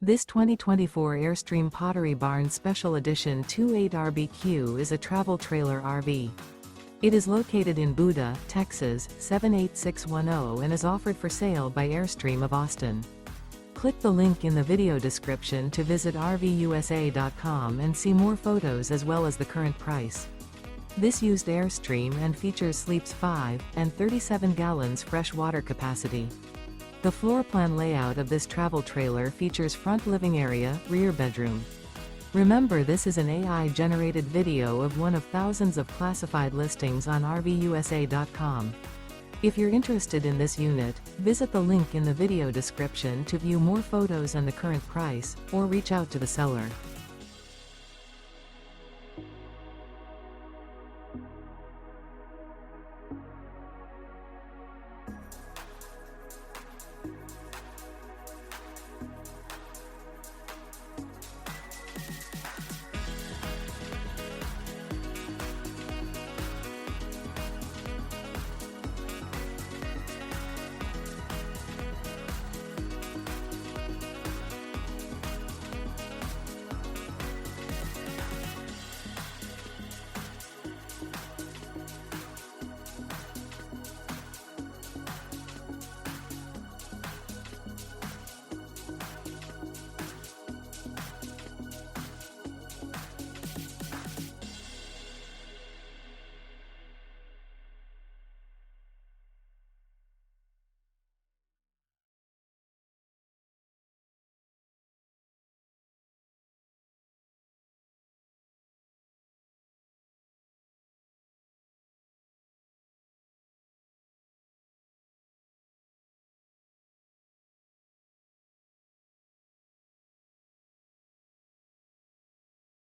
This 2024 Airstream Pottery Barn Special Edition 28 RBQ is a travel trailer RV. It is located in Buda, Texas, 78610 and is offered for sale by Airstream of Austin. Click the link in the video description to visit RVUSA.com and see more photos as well as the current price. This used Airstream and features sleeps 5 and 37 gallons fresh water capacity. The floor plan layout of this travel trailer features front living area, rear bedroom. Remember, this is an AI-generated video of one of thousands of classified listings on RVUSA.com. If you're interested in this unit, visit the link in the video description to view more photos and the current price, or reach out to the seller.